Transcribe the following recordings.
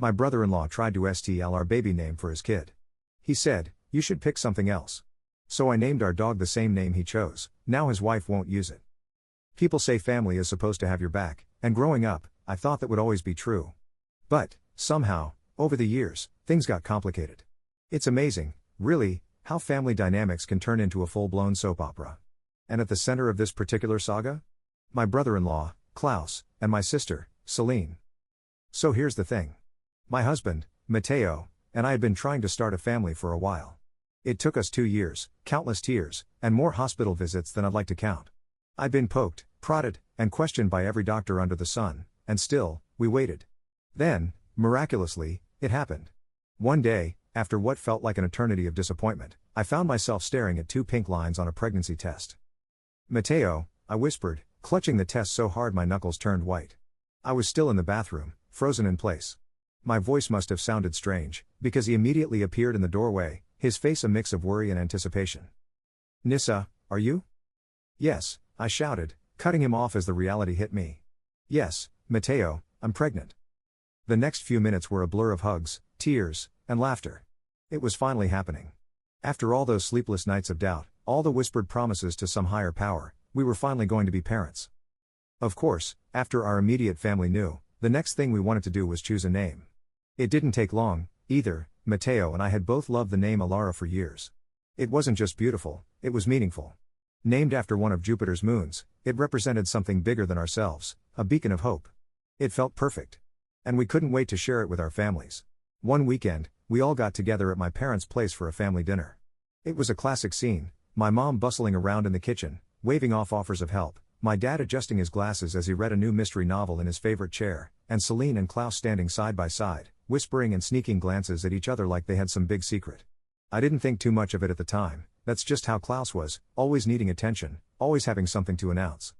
My brother-in-law tried to steal our baby name for his kid. He said, "You should pick something else." So I named our dog the same name he chose. Now his wife won't use it. People say family is supposed to have your back, and growing up, I thought that would always be true. But, somehow, over the years, things got complicated. It's amazing, really, how family dynamics can turn into a full-blown soap opera. And at the center of this particular saga? My brother-in-law, Klaus, and my sister, Celine. So here's the thing. My husband, Matteo, and I had been trying to start a family for a while. It took us 2 years, countless tears, and more hospital visits than I'd like to count. I'd been poked, prodded, and questioned by every doctor under the sun, and still, we waited. Then, miraculously, it happened. One day, after what felt like an eternity of disappointment, I found myself staring at 2 pink lines on a pregnancy test. "Matteo," I whispered, clutching the test so hard my knuckles turned white. I was still in the bathroom, frozen in place. My voice must have sounded strange, because he immediately appeared in the doorway, his face a mix of worry and anticipation. "Nissa, are you?" "Yes," I shouted, cutting him off as the reality hit me. "Yes, Matteo, I'm pregnant." The next few minutes were a blur of hugs, tears, and laughter. It was finally happening. After all those sleepless nights of doubt, all the whispered promises to some higher power, we were finally going to be parents. Of course, after our immediate family knew, the next thing we wanted to do was choose a name. It didn't take long, either. Matteo and I had both loved the name Alara for years. It wasn't just beautiful, it was meaningful. Named after one of Jupiter's moons, it represented something bigger than ourselves, a beacon of hope. It felt perfect. And we couldn't wait to share it with our families. One weekend, we all got together at my parents' place for a family dinner. It was a classic scene, my mom bustling around in the kitchen, waving off offers of help, my dad adjusting his glasses as he read a new mystery novel in his favorite chair, and Celine and Klaus standing side by side, whispering and sneaking glances at each other like they had some big secret. I didn't think too much of it at the time, that's just how Klaus was, always needing attention, always having something to announce.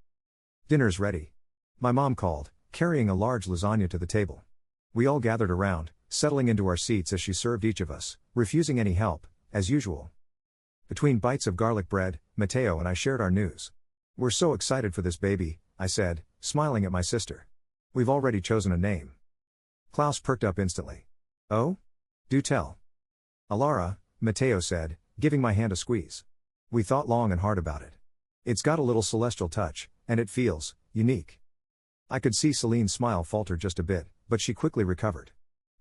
"Dinner's ready," my mom called, carrying a large lasagna to the table. We all gathered around, settling into our seats as she served each of us, refusing any help, as usual. Between bites of garlic bread, Matteo and I shared our news. "We're so excited for this baby," I said, smiling at my sister. "We've already chosen a name." Klaus perked up instantly. "Oh? Do tell." "Alara," Matteo said, giving my hand a squeeze. "We thought long and hard about it. It's got a little celestial touch, and it feels unique." I could see Celine's smile falter just a bit, but she quickly recovered.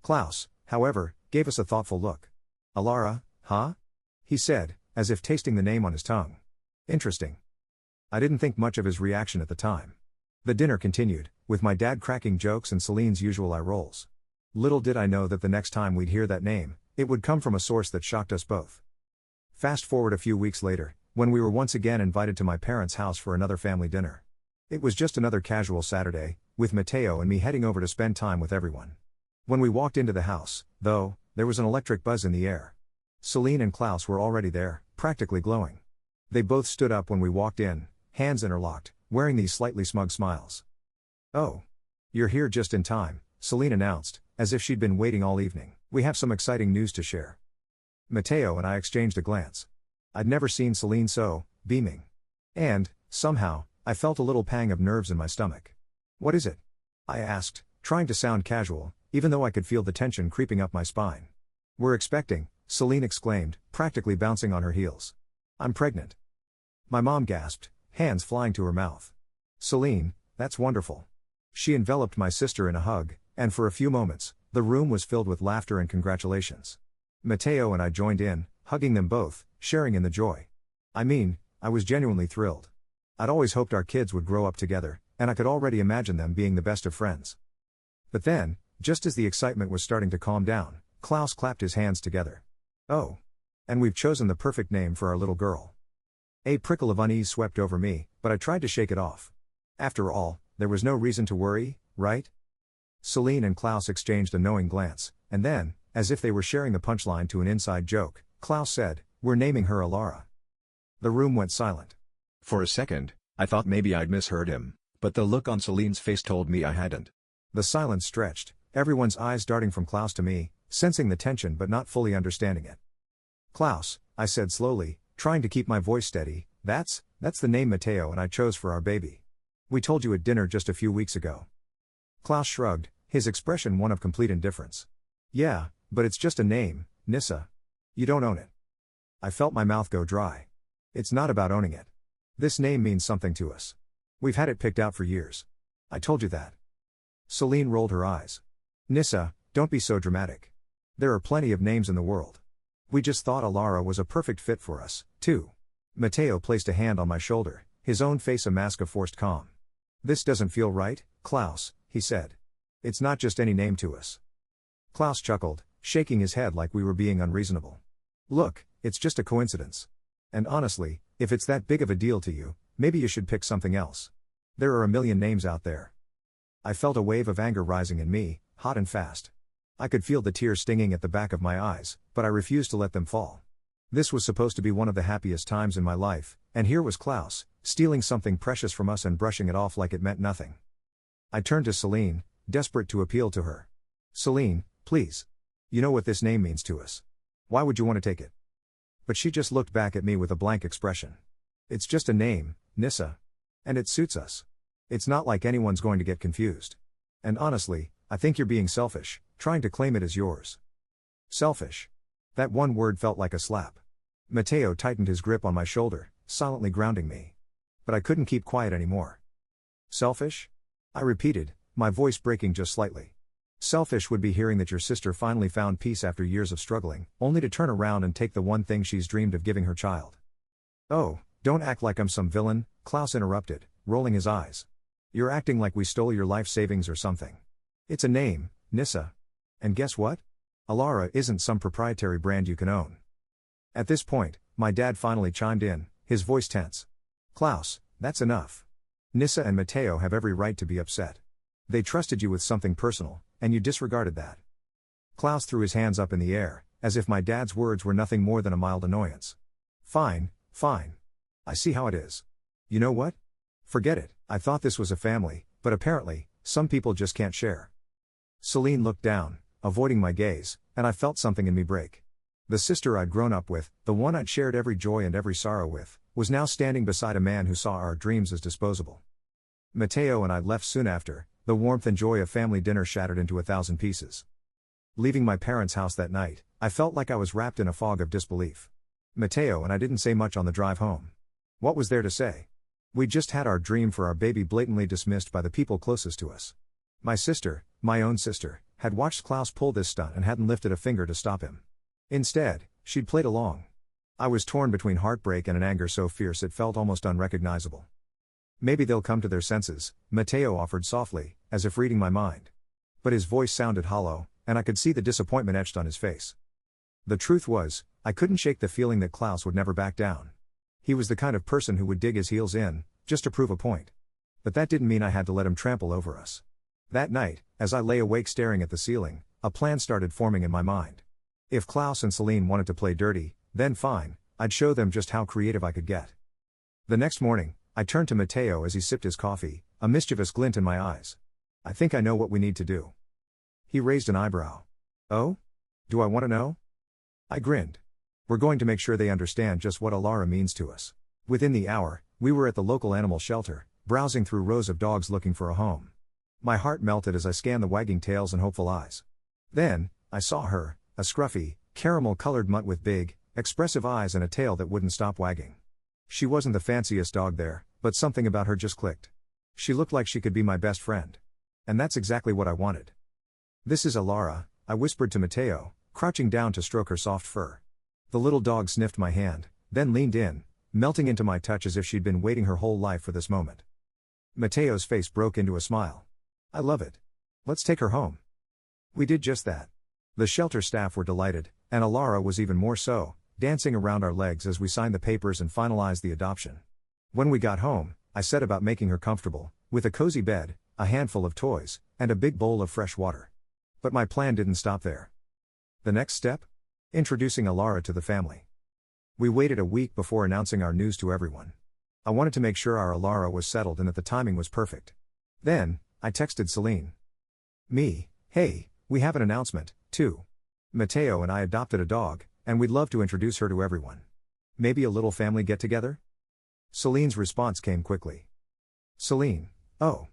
Klaus, however, gave us a thoughtful look. "Alara, huh?" he said, as if tasting the name on his tongue. "Interesting." I didn't think much of his reaction at the time. The dinner continued, with my dad cracking jokes and Celine's usual eye rolls. Little did I know that the next time we'd hear that name, it would come from a source that shocked us both. Fast forward a few weeks later, when we were once again invited to my parents' house for another family dinner. It was just another casual Saturday, with Matteo and me heading over to spend time with everyone. When we walked into the house, though, there was an electric buzz in the air. Celine and Klaus were already there, practically glowing. They both stood up when we walked in, hands interlocked, wearing these slightly smug smiles. "Oh. You're here just in time," Celine announced, as if she'd been waiting all evening. "We have some exciting news to share." Matteo and I exchanged a glance. I'd never seen Celine so beaming. And, somehow, I felt a little pang of nerves in my stomach. "What is it?" I asked, trying to sound casual, even though I could feel the tension creeping up my spine. "We're expecting," Celine exclaimed, practically bouncing on her heels. "I'm pregnant." My mom gasped, hands flying to her mouth. "Celine, that's wonderful." She enveloped my sister in a hug, and for a few moments, the room was filled with laughter and congratulations. Matteo and I joined in, hugging them both, sharing in the joy. I mean, I was genuinely thrilled. I'd always hoped our kids would grow up together, and I could already imagine them being the best of friends. But then, just as the excitement was starting to calm down, Klaus clapped his hands together. "Oh. And we've chosen the perfect name for our little girl." A prickle of unease swept over me, but I tried to shake it off. After all, there was no reason to worry, right? Celine and Klaus exchanged a knowing glance, and then, as if they were sharing the punchline to an inside joke, Klaus said, "We're naming her Alara." The room went silent. For a second, I thought maybe I'd misheard him, but the look on Celine's face told me I hadn't. The silence stretched, everyone's eyes darting from Klaus to me, sensing the tension but not fully understanding it. "Klaus," I said slowly, trying to keep my voice steady, that's the name Matteo and I chose for our baby. We told you at dinner just a few weeks ago." Klaus shrugged, his expression one of complete indifference. Yeah, but it's just a name, Nissa. You don't own it. I felt my mouth go dry. It's not about owning it. This name means something to us. We've had it picked out for years. I told you that. Celine rolled her eyes. Nissa, don't be so dramatic. There are plenty of names in the world. We just thought Alara was a perfect fit for us, too. Matteo placed a hand on my shoulder, his own face a mask of forced calm. This doesn't feel right, Klaus, he said. It's not just any name to us. Klaus chuckled, shaking his head like we were being unreasonable. Look, it's just a coincidence. And honestly, if it's that big of a deal to you, maybe you should pick something else. There are a million names out there. I felt a wave of anger rising in me, hot and fast. I could feel the tears stinging at the back of my eyes, but I refused to let them fall. This was supposed to be one of the happiest times in my life, and here was Klaus, stealing something precious from us and brushing it off like it meant nothing. I turned to Celine, desperate to appeal to her. Celine, please. You know what this name means to us. Why would you want to take it? But she just looked back at me with a blank expression. It's just a name, Nissa. And it suits us. It's not like anyone's going to get confused. And honestly, I think you're being selfish, trying to claim it as yours. Selfish. That one word felt like a slap. Matteo tightened his grip on my shoulder, silently grounding me. But I couldn't keep quiet anymore. Selfish? I repeated, my voice breaking just slightly. Selfish would be hearing that your sister finally found peace after years of struggling, only to turn around and take the one thing she's dreamed of giving her child. Oh, don't act like I'm some villain, Klaus interrupted, rolling his eyes. You're acting like we stole your life savings or something. It's a name, Nissa. And guess what? Alara isn't some proprietary brand you can own. At this point, my dad finally chimed in, his voice tense. Klaus, that's enough. Nissa and Matteo have every right to be upset. They trusted you with something personal, and you disregarded that. Klaus threw his hands up in the air, as if my dad's words were nothing more than a mild annoyance. Fine, fine. I see how it is. You know what? Forget it, I thought this was a family, but apparently, some people just can't share. Celine looked down, avoiding my gaze, and I felt something in me break. The sister I'd grown up with, the one I'd shared every joy and every sorrow with, was now standing beside a man who saw our dreams as disposable. Matteo and I left soon after, the warmth and joy of family dinner shattered into 1,000 pieces. Leaving my parents' house that night, I felt like I was wrapped in a fog of disbelief. Matteo and I didn't say much on the drive home. What was there to say? We'd just had our dream for our baby blatantly dismissed by the people closest to us. My sister, my own sister, had watched Klaus pull this stunt and hadn't lifted a finger to stop him. Instead, she'd played along. I was torn between heartbreak and an anger so fierce it felt almost unrecognizable. Maybe they'll come to their senses, Matteo offered softly, as if reading my mind. But his voice sounded hollow, and I could see the disappointment etched on his face. The truth was, I couldn't shake the feeling that Klaus would never back down. He was the kind of person who would dig his heels in, just to prove a point. But that didn't mean I had to let him trample over us. That night, as I lay awake staring at the ceiling, a plan started forming in my mind. If Klaus and Celine wanted to play dirty, then fine, I'd show them just how creative I could get. The next morning, I turned to Matteo as he sipped his coffee, a mischievous glint in my eyes. I think I know what we need to do. He raised an eyebrow. Oh? Do I want to know? I grinned. We're going to make sure they understand just what Alara means to us. Within the hour, we were at the local animal shelter, browsing through rows of dogs looking for a home. My heart melted as I scanned the wagging tails and hopeful eyes. Then, I saw her, a scruffy, caramel-colored mutt with big, expressive eyes and a tail that wouldn't stop wagging. She wasn't the fanciest dog there, but something about her just clicked. She looked like she could be my best friend. And that's exactly what I wanted. This is Alara, I whispered to Matteo, crouching down to stroke her soft fur. The little dog sniffed my hand, then leaned in, melting into my touch as if she'd been waiting her whole life for this moment. Matteo's face broke into a smile. I love it. Let's take her home. We did just that. The shelter staff were delighted, and Alara was even more so, dancing around our legs as we signed the papers and finalized the adoption. When we got home, I set about making her comfortable, with a cozy bed, a handful of toys, and a big bowl of fresh water. But my plan didn't stop there. The next step? Introducing Alara to the family. We waited a week before announcing our news to everyone. I wanted to make sure our Alara was settled and that the timing was perfect. Then, I texted Celine. Hey, we have an announcement, too. Matteo and I adopted a dog, and we'd love to introduce her to everyone. Maybe a little family get-together? Celine's response came quickly. Celine, oh.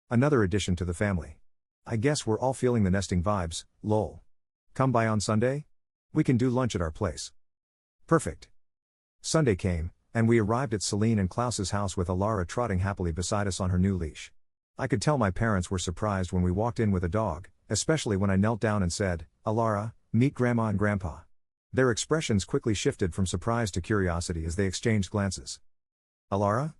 Another addition to the family. I guess we're all feeling the nesting vibes, lol. Come by on Sunday? We can do lunch at our place. Perfect. Sunday came, and we arrived at Celine and Klaus's house with Alara trotting happily beside us on her new leash. I could tell my parents were surprised when we walked in with a dog, especially when I knelt down and said, "Alara, meet Grandma and Grandpa." Their expressions quickly shifted from surprise to curiosity as they exchanged glances. "Alara?"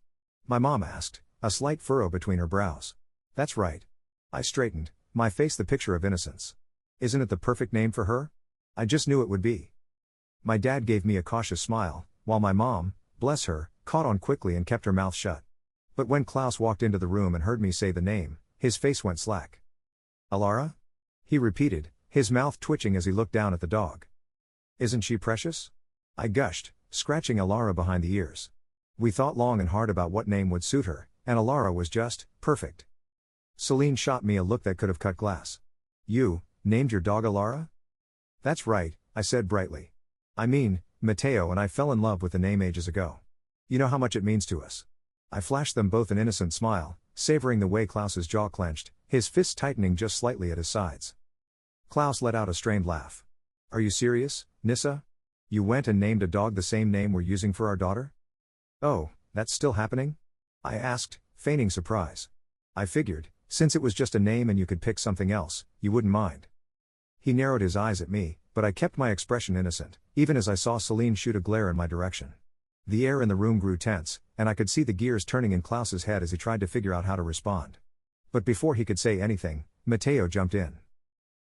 my mom asked, a slight furrow between her brows. "That's right." I straightened, my face the picture of innocence. "Isn't it the perfect name for her? I just knew it would be." My dad gave me a cautious smile, while my mom, bless her, caught on quickly and kept her mouth shut. But when Klaus walked into the room and heard me say the name, his face went slack. "Alara?" he repeated, his mouth twitching as he looked down at the dog. "Isn't she precious?" I gushed, scratching Alara behind the ears. We thought long and hard about what name would suit her, and Alara was just perfect. Celine shot me a look that could have cut glass. "You named your dog Alara?" "That's right," I said brightly. "I mean, Matteo and I fell in love with the name ages ago. You know how much it means to us." I flashed them both an innocent smile, savoring the way Klaus's jaw clenched, his fists tightening just slightly at his sides. Klaus let out a strained laugh. "Are you serious, Nissa? You went and named a dog the same name we're using for our daughter?" "Oh, that's still happening?" I asked, feigning surprise. "I figured, since it was just a name and you could pick something else, you wouldn't mind." He narrowed his eyes at me, but I kept my expression innocent, even as I saw Celine shoot a glare in my direction. The air in the room grew tense, and I could see the gears turning in Klaus's head as he tried to figure out how to respond. But before he could say anything, Matteo jumped in.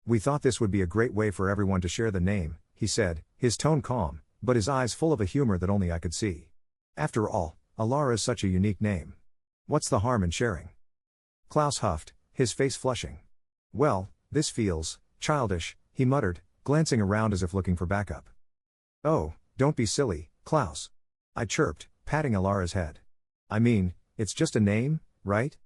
"We thought this would be a great way for everyone to share the name," he said, his tone calm, but his eyes full of a humor that only I could see. "After all, Alara is such a unique name. What's the harm in sharing?" Klaus huffed, his face flushing. "Well, this feels childish," he muttered, glancing around as if looking for backup. "Oh, don't be silly, Klaus," I chirped, patting Alara's head. "I mean, it's just a name, right?"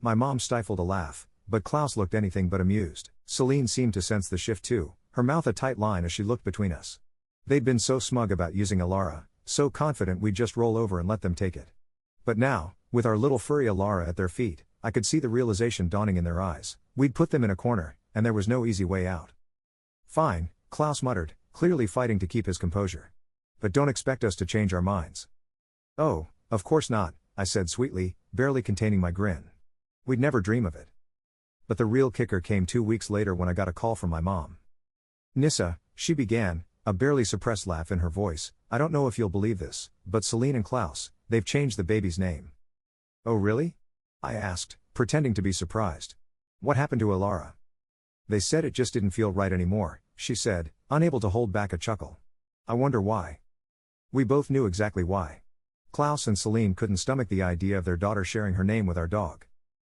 My mom stifled a laugh, but Klaus looked anything but amused. Celine seemed to sense the shift too, her mouth a tight line as she looked between us. They'd been so smug about using Alara, so confident we'd just roll over and let them take it. But now, with our little furry Alara at their feet, I could see the realization dawning in their eyes. We'd put them in a corner, and there was no easy way out. "Fine," Klaus muttered, clearly fighting to keep his composure. "But don't expect us to change our minds." "Oh, of course not," I said sweetly, barely containing my grin. "We'd never dream of it." But the real kicker came 2 weeks later when I got a call from my mom. "Nissa," she began, a barely suppressed laugh in her voice, "I don't know if you'll believe this, but Celine and Klaus, they've changed the baby's name." "Oh really?" I asked, pretending to be surprised. "What happened to Alara?" "They said it just didn't feel right anymore," she said, unable to hold back a chuckle. "I wonder why." We both knew exactly why. Klaus and Celine couldn't stomach the idea of their daughter sharing her name with our dog.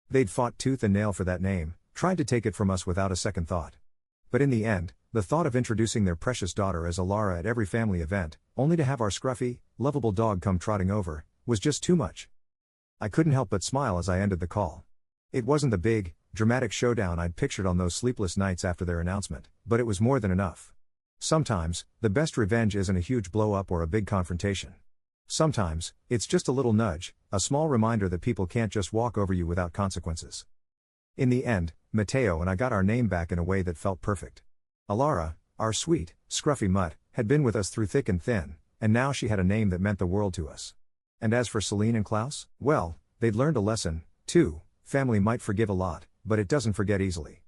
They'd fought tooth and nail for that name, tried to take it from us without a second thought. But in the end, the thought of introducing their precious daughter as Alara at every family event, only to have our scruffy, lovable dog come trotting over, was just too much. I couldn't help but smile as I ended the call. It wasn't the big, dramatic showdown I'd pictured on those sleepless nights after their announcement, but it was more than enough. Sometimes, the best revenge isn't a huge blow-up or a big confrontation. Sometimes, it's just a little nudge, a small reminder that people can't just walk over you without consequences. In the end, Matteo and I got our name back in a way that felt perfect. Alara, our sweet, scruffy mutt, had been with us through thick and thin, and now she had a name that meant the world to us. And as for Celine and Klaus, well, they'd learned a lesson, too. Family might forgive a lot, but it doesn't forget easily.